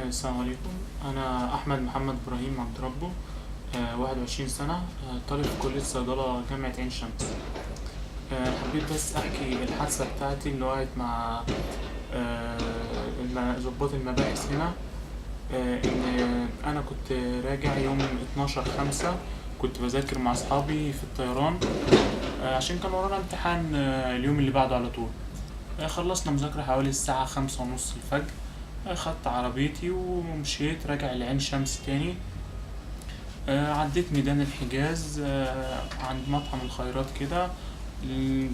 السلام عليكم. أنا أحمد محمد إبراهيم عبد ربه، 21 سنة، طالب في كلية صيدلة جامعة عين شمس. حبيت بس أحكي الحادثة بتاعتي اللي وقعت مع ضباط المباحث هنا. إن أنا كنت راجع يوم 12/5، كنت بذاكر مع أصحابي في الطيران، عشان كان ورانا امتحان اليوم اللي بعده على طول. خلصنا مذاكرة حوالي الساعة 5:30 الفجر. خدت عربيتي ومشيت راجع لعين شمس تاني. عديت ميدان الحجاز عند مطعم الخيرات كده. ل-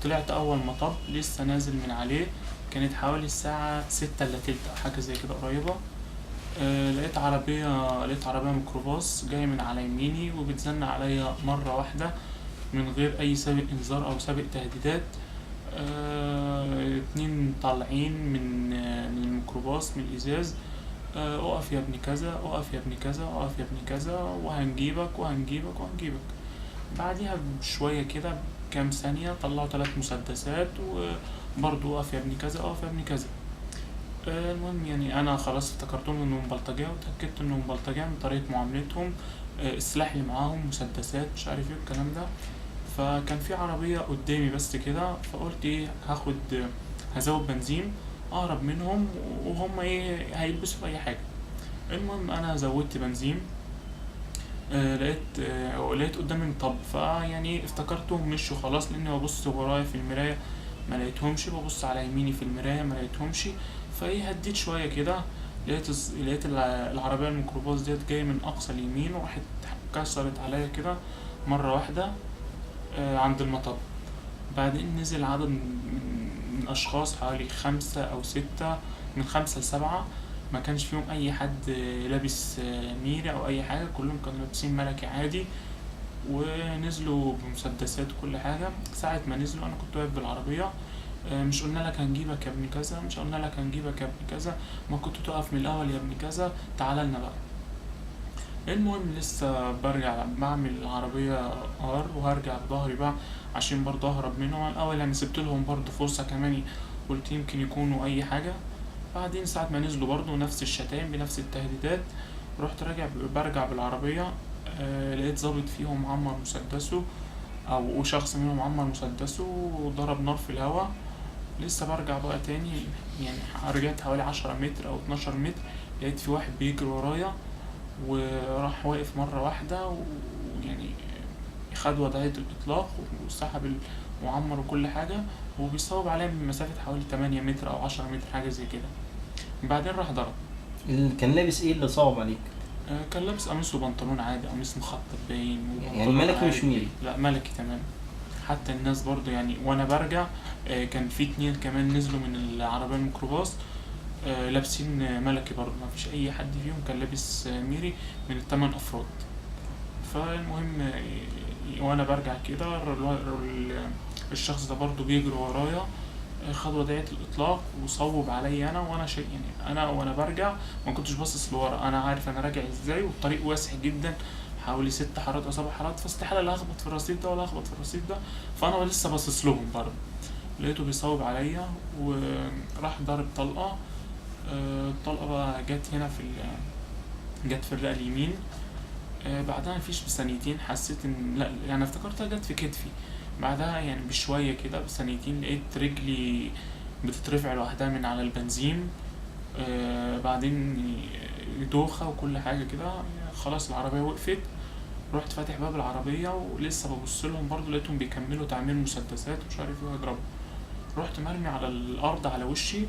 طلعت أول مطب لسه نازل من عليه، كانت حوالي الساعة 6:15 أو حاجة زي كده قريبة. لقيت عربية ميكروباص جاية من على يميني وبتزن عليا مرة واحدة من غير أي سابق إنذار أو سابق تهديدات. اتنين طالعين من الميكروباص من الإزاز. اقف يا ابني كذا، اقف يا ابني كذا، اقف يا ابني كذا، وهنجيبك وهنجيبك وهنجيبك. بعديها بشوية كده بكام ثانية طلعوا 3 مسدسات، وبرضه اقف يا ابني كذا، اقف يا ابني كذا. المهم يعني انا خلاص افتكرتهم انهم بلطجية، واتأكدت انهم بلطجية من طريقة معاملتهم. السلاح اللي معاهم مسدسات مش عارف ايه الكلام ده. فكان في عربية قدامي بس كده، فقلت ايه هزود بنزين اقرب منهم، وهم ايه هيلبسوا في اي حاجة. المهم انا زودت بنزين. لقيت قدامي مطب، فيعني افتكرتهم مشوا خلاص، لاني ببص ورايا في المراية ما لقيتهمش، ببص على يميني في المراية ما لقيتهمش. فايه هديت شوية كده، لقيت العربية الميكروباص ديت جاية من اقصى اليمين، وراحت كسرت عليا كده مرة واحدة عند المطب. بعدين نزل عدد من أشخاص حوالي 5 أو 6، من 5 ل7. ما كانش فيهم أي حد لابس ميري أو أي حاجة، كلهم كانوا لابسين ملكي عادي، ونزلوا بمسدسات وكل حاجة. ساعة ما نزلوا أنا كنت واقف بالعربية. مش قلنا لك هنجيبك يا ابني كذا، مش قلنا لك هنجيبك يا ابني كذا، ما كنت تقف من الأول يا ابني كذا، تعالى لنا بقى. المهم لسه برجع بعمل العربية وهرجع بظهري بقى عشان برضه اهرب منهم. الاول يعني سبت لهم برضه فرصة كمان، قلت يمكن يكونوا اي حاجة. بعدين ساعة ما نزلوا برضه نفس الشتايم بنفس التهديدات. رحت برجع بالعربية. لقيت ظابط فيهم معمر مسدسه، او شخص منهم معمر مسدسه وضرب نار في الهوا. لسه برجع بقى تاني، يعني رجعت حوالي 10 متر او 12 متر، لقيت في واحد بيجري ورايا، وراح واقف مرة واحدة، ويعني خد وضعية الإطلاق وسحب المعمر وكل حاجة، وبيصوب عليا من مسافة حوالي 8 متر أو 10 متر حاجة زي كده. بعدين راح ضرب. اللي كان لابس ايه اللي صعب عليك؟ كان لابس قميص وبنطلون عادي، قميص مخطط باين يعني وبنطلون ملكي مش عادي. ميري؟ لا ملكي تمام. حتى الناس برضو يعني وانا برجع كان في 2 كمان نزلوا من العربية الميكروباص لابسين ملكي برضو، ما فيش اي حد فيهم كان لابس ميري من ال8 افراد. فالمهم وانا برجع كده الشخص ده برضو بيجري ورايا، خد وضعية الإطلاق وصوب عليا أنا، وأنا شيء يعني أنا وأنا برجع ما كنتش باصص لورا، أنا عارف أنا راجع إزاي، والطريق واسع جدا حوالي 6 حارات أو 7 حارات، فاستحالة لا أخبط في الرصيف ده ولا أخبط في الرصيف ده. فأنا لسه باصص لهم برضه، لقيته بيصوب عليا وراح ضارب طلقة. الطلقة بقى جت في الرئة اليمين. بعدها مفيش بثانيتين حسيت ان لا، يعني افتكرتها جت في كتفي. بعدها يعني بشوية كده بثانيتين لقيت رجلي بتترفع لوحدها من على البنزين. بعدين دوخة وكل حاجة كده. خلاص العربية وقفت. رحت فاتح باب العربية ولسه ببص لهم برضه، لقيتهم بيكملوا تعمير مسدسات ومش عارف ايه ويضربوا. رحت مرمي على الأرض على وشي،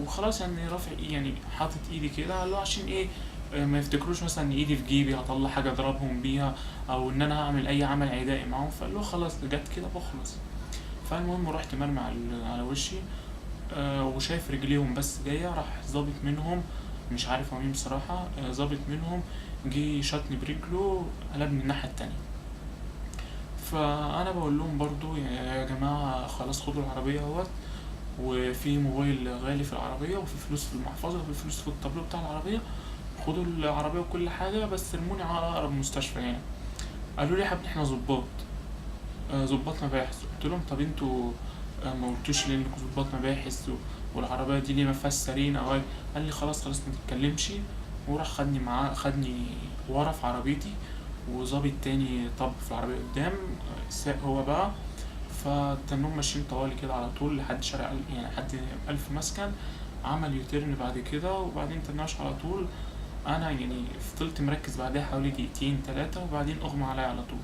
وخلاص يعني رافع يعني حاطط ايدي كده اللي هو عشان ايه ما يفتكروش مثلا ان ايدي في جيبي هطلع حاجه اضربهم بيها، او ان انا هعمل اي عمل عدائي معاهم. فاللي هو خلاص جت كده بخلص. فالمهم رحت مرمي على وشي. وشايف رجليهم بس جايه، راح ظابط منهم مش عارف هو مين بصراحه، ظابط منهم جه شاطني برجله قلبني الناحيه التانية. فانا بقول لهم برضو يا جماعه خلاص خدوا العربيه اهوت، وفي موبايل غالي في العربية، وفي فلوس في المحفظة، وفي فلوس في الطابلو بتاع العربية، خدوا العربية وكل حاجة بس ارموني على أقرب مستشفى يعني. قالوا لي يا حبيبي احنا ظباط، ظباط مباحث. قلت لهم طب انتوا ما قلتوش ليه انكم ظباط مباحث والعربيه دي ليه ما فيهاش سرين او قال لي خلاص خلاص ما تتكلمش. وراح خدني معاه، خدني ورا في عربيتي، وظابط تاني طب في العربيه قدام ساق هو بقى. فتنهم ماشيين طوالي كده على طول لحد شارع يعني لحد ألف مسكن. عمل يوتيرن بعد كده وبعدين تناش على طول. انا يعني فضلت مركز بعدها حوالي دقيقتين تلاتة وبعدين اغمى عليا على طول.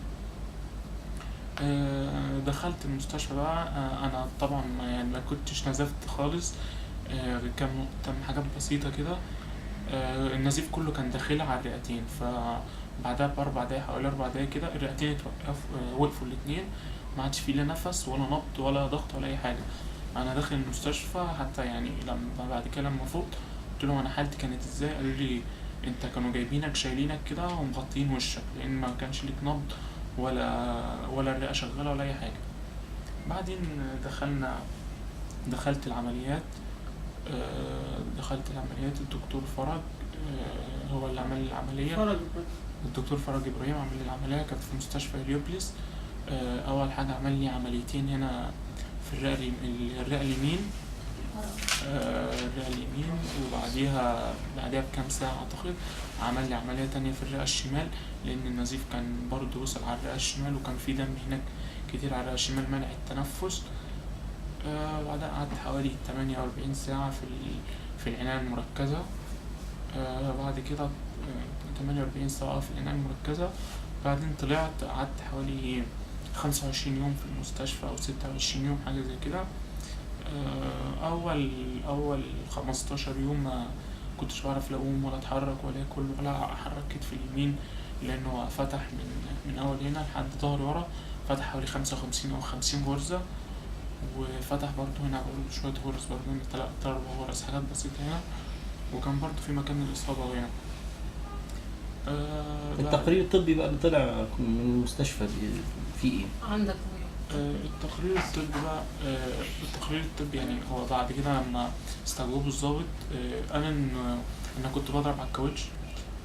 دخلت المستشفى بقى. انا طبعا يعني ما كنتش نزفت خالص. كان حاجات بسيطة كده. النزيف كله كان داخلي على الرئتين. فبعدها بأربع دقايق، حوالي 4 دقايق كده، الرئتين وقفوا الاتنين. ما عادش فيه لا نفس ولا نبض ولا ضغط ولا أي حاجة. أنا داخل المستشفى حتى يعني لما بعد كده لما فقت قلت لهم أنا حالتي كانت ازاي. قالوا لي انت كانوا جايبينك شايلينك كده ومغطين وشك لأن ما كانش ليك نبض ولا الرئة شغالة ولا أي حاجة. بعدين دخلت العمليات. الدكتور فرج هو اللي عمل لي العملية. الدكتور فرج إبراهيم عمل لي العملية، كانت في مستشفى هليوبلس. أول حاجة عمل لي عمليتين هنا في الرئة اليمين. الرئة اليمين، وبعديها بكام ساعة أعتقد عمل لي عملية تانية في الرئة الشمال، لأن النزيف كان برضه وصل على الرئة الشمال وكان في دم هناك كتير على الرئة الشمال منع التنفس. بعدها قعدت حوالي 48 ساعة في العناية المركزة. بعد كده 48 ساعة في العناية المركزة. بعدين طلعت قعدت حوالي 25 يوم في المستشفى أو 26 يوم حاجة زي كده. أول 15 يوم ما كنتش بعرف لا أقوم ولا أتحرك ولا أكل ولا أحرك كتفي اليمين، لأنه فتح من أول هنا لحد ظهري ورا. فتح حوالي 55 أو 50 غرزة، وفتح برضه هنا برضه شوية غرز برضه من 3-4 غرز، حاجات بسيطة هنا. وكان برضه في مكان الإصابة هنا. التقرير الطبي بقى اللي طلع من المستشفى في ايه؟ عندك التقرير الطبي يعني هو بعد كده لما استجوبوا الضابط قال ان انا كنت بضرب على الكاوتش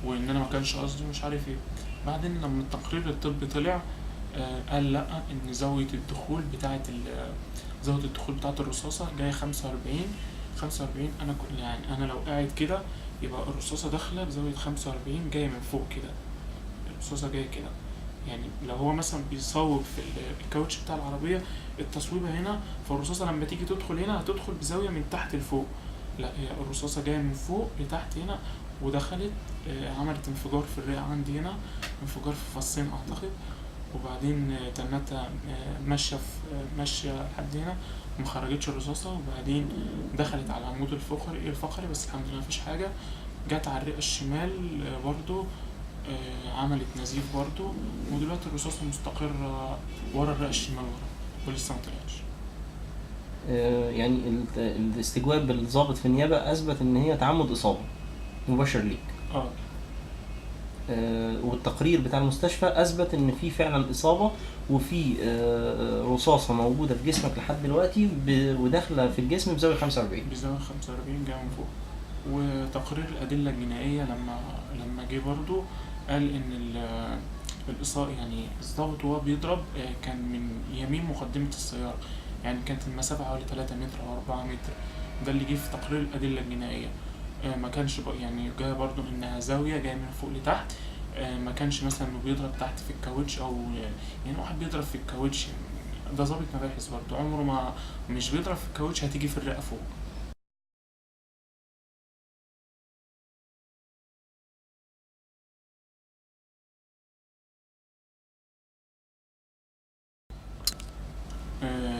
وان انا ما كانش قصدي مش عارف ايه. بعدين لما التقرير الطبي طلع قال لا، ان زاوية الدخول بتاعة الرصاصة جاية 45. انا لو قاعد كده يبقى الرصاصة داخلة بزاوية 45 جاية من فوق كده. الرصاصة جاية كده، يعني لو هو مثلا بيصوب في الكاوتش بتاع العربية التصويبة هنا، فالرصاصة لما تيجي تدخل هنا هتدخل بزاوية من تحت لفوق. لا، هي الرصاصة جاية من فوق لتحت هنا ودخلت عملت انفجار في الرئة عندي هنا، انفجار في فصين أعتقد. وبعدين تنتها ماشية لحد هنا ومخرجتش الرصاصة. وبعدين دخلت على العمود الفقري بس الحمد لله مفيش حاجة. جت على الرئة الشمال برضو عملت نزيف برضو. ودلوقتي الرصاصة مستقرة ورا الرئة الشمال ولسه ما طلعش. يعني الاستجواب الضابط في النيابة أثبت إن هي تعمد إصابة مباشر ليك. والتقرير بتاع المستشفى أثبت إن في فعلا إصابة وفي رصاصة موجودة في جسمك لحد دلوقتي وداخلة في الجسم بزاوية 45. بزاوية 45 جاية من فوق. وتقرير الأدلة الجنائية لما جه برضو قال إن الإصابة يعني الضابط وهو بيضرب كان من يمين مقدمة السيارة، يعني كانت المسافة حوالي 3 متر أو 4 متر. ده اللي جه في تقرير الأدلة الجنائية. ما كانش يعني جاية برضو إنها زاوية جاية من فوق لتحت. ما كانش مثلا إنه بيضرب تحت في الكاوتش أو يعني واحد بيضرب في الكاوتش. ده ضابط مباحث برضو عمره ما مش بيضرب في الكاوتش هتيجي في الرئة فوق.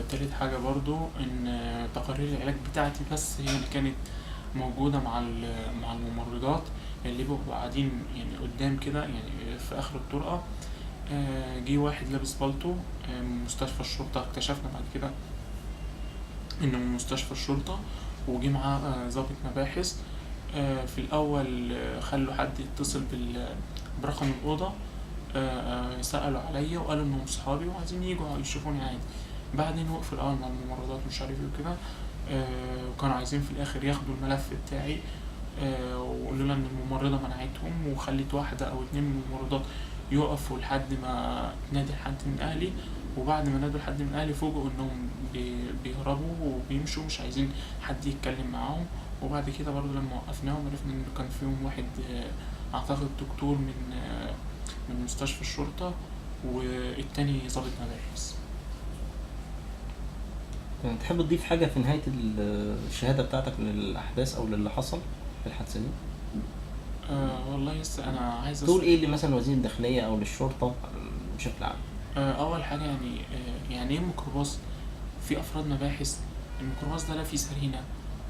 تالت حاجة برضو ان تقارير العلاج بتاعتي بس هي اللي كانت موجودة مع الممرضات اللي بيبقوا قاعدين يعني قدام كده يعني في اخر الطرقة. جه واحد لابس بالطو من مستشفى الشرطة، اكتشفنا بعد كده انه من مستشفى الشرطة، وجه معاه ضابط مباحث. في الاول خلوا حد يتصل برقم الأوضة. سألوا عليا وقالوا انهم صحابي وعايزين يجوا يشوفوني عادي. بعدين وقفوا الأول مع الممرضات مش عارف ايه وكده. وكانوا عايزين في الآخر ياخدوا الملف بتاعي. وقالوا ان الممرضة منعتهم وخلت واحدة أو 2 من الممرضات يقفوا لحد ما تنادي حد من أهلي وبعد ما نادوا حد من اهلي فوجئوا انهم بيهربوا وبيمشوا، مش عايزين حد يتكلم معاهم. وبعد كده برضو لما وقفناهم عرفنا ان كان فيهم واحد اعتقد دكتور من مستشفى الشرطة، والتاني ضابط مباحث. يعني تحب تضيف حاجة في نهاية الشهادة بتاعتك للأحداث أو للي حصل في الحادثة دي؟ والله لسه انا عايز تقول إيه اللي مثلا وزير الداخلية أو للشرطة بشكل عام؟ اول حاجه يعني ايه ميكروباص في افراد مباحث؟ الميكروباص ده لا فيه سرينه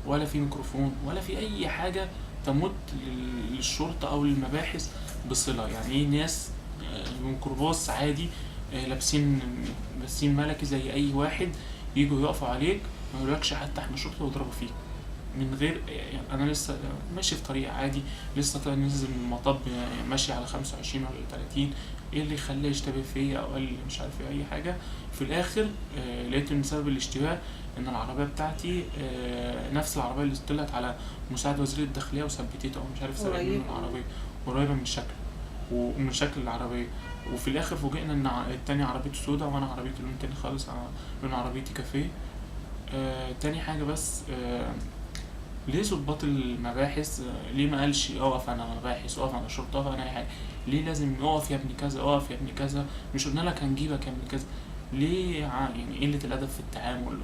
ولا فيه ميكروفون ولا فيه اي حاجه تمت للشرطه او للمباحث بصله. يعني ايه ناس ميكروباص عادي لابسين ملكي زي اي واحد، يجوا يقفوا عليك ما يقولكش حتى احنا شرطه ويضربوا فيك من غير يعني. انا لسه ماشي في طريق عادي، لسه طالع نزل من المطب ماشي على 25 ولا 30، ايه اللي خلاه يشتبه فيا او قال لي مش عارف ايه اي حاجه. في الاخر لقيت ان سبب الاشتباه ان العربيه بتاعتي نفس العربيه اللي طلعت على مساعد وزير الداخليه وثبتته، او مش عارف سرق منه العربيه، قريبه من شكل ومن شكل العربيه. وفي الاخر فوجئنا ان التاني عربيته سودا وانا عربيتي لون تاني خالص، لون عربيتي كافيه. تاني حاجه بس ليه ضباط المباحث ليه ما قالش اقف انا مباحث، اقف انا شرطه، اقف انا اي حاجه؟ ليه لازم اقف يا ابني كذا، اقف يا ابني كذا؟ مش قلنا لك هنجيبك يا ابني كذا؟ ليه يعني قله الادب في التعامل؟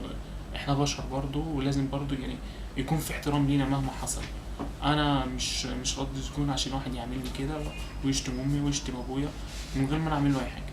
احنا بشر برضو ولازم برضو يعني يكون في احترام لينا مهما حصل. انا مش راضي تكون عشان واحد يعمل لي كده ويشتم امي ويشتم ابويا من غير ما انا اعمل له اي حاجه.